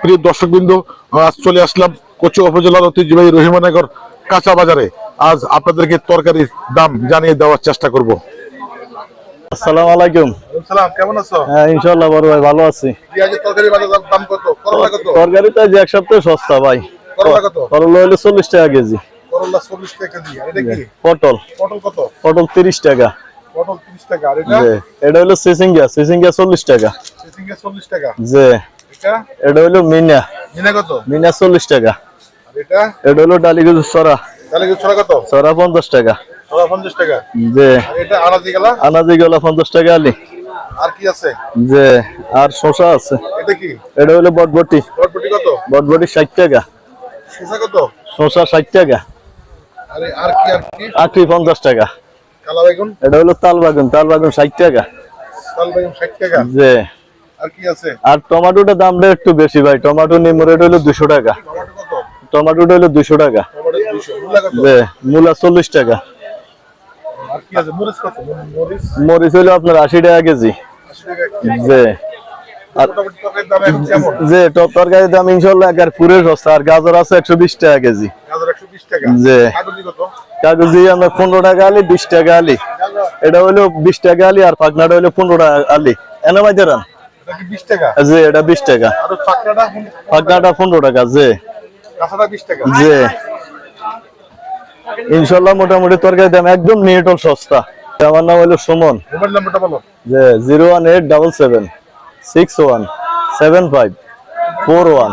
প্রিয় দর্শকবৃন্দ, আজ চলে আসলাম কচুয়া উপজেলার ঐতিহ্যবাহী রহিমানগর কাঁচা বাজারে। আজ আপনাদেরকে তরকারির দাম জানিয়ে দেওয়ার চেষ্টা করব। আসসালামু আলাইকুম। সালাম, কেমন আছো? হ্যাঁ ইনশাআল্লাহ বড় ভাই ভালো আছি। পেঁয়াজের তরকারি বাজার দাম কত? করলা কত? তরকারি তো আজ এক সপ্তাহ সস্তা ভাই। করলা কত? করলা হলো 40 টাকা কেজি। করলা 40 টাকা কেজি। আর এটা কি? পটল পটল কত? পটল 30 টাকা। পটল 30 টাকা। আর এটা? জি এটা হলো সিসিঙ্গা 40 টাকা। সিসিঙ্গা 40 টাকা। জি এটা? এটা হলো মিনা মিনা কত? মিনা 40 টাকা। আর এটা? এটা হলো ডালি গুজু সরা তাহলে কি ছড়া কত? সরা 50 টাকা। ছড়া 50 টাকা। জি আর এটা আনাজি গেলা? আনাজি গলা 50 টাকা আলি। আর কি আছে? জি আর শসা আছে। এটা কি? এটা হলো বটবটি। বটবটি কত? বটবটি 60 টাকা। শসা কত? শসা 60 টাকা। আরে আর কি আর কি? আখরি 50 টাকা। কালা বেগুন? এটা হলো তাল বাগুন 60 টাকা। তাল বেগুন 60 টাকা। জি আর কি আছে? আর টমেটোটা দামটা একটু বেশি ভাই। টমেটো নিমু রেট হলো 200 টাকা। টমেটো কত? টমেটোটা হলো 200 টাকা। টমেটো 200। মূলা কত? জি মূলা 40 টাকা। আর কি আছে? মরিচ কত? মরিচ মরিচ হলো আপনার 80 টাকা কেজি। 80 টাকা কেজি। জি আর মোটামুটি তরকারির দাম এখন কেমন? যে তরকারির দাম ইনশাআল্লাহ একার পুরো সস্তা। আর গাজর আছে 120 টাকা কেজি। গাজর 120 টাকা। জি কাগজি কত? কাগজি আমরা 15 টাকা আলি 20 টাকা আলি। এটা হলো 20 টাকা আলি আর পাকনাটা হলো 15 টাকা আলি। এনে মাইতে রান এটা কি 20 টাকা? জি এটা 20 টাকা। আর পাকড়াটা? পাকনাটা 15 টাকা। জি কাঁচাটা 20 টাকা। জি ইনশাআল্লাহ মোটামুটি তরকারির দাম একদম নিউট্রাল সস্তা। আমার নাম হলো সুমন। মোবাইল নাম্বারটা বলো। যে 01877617541।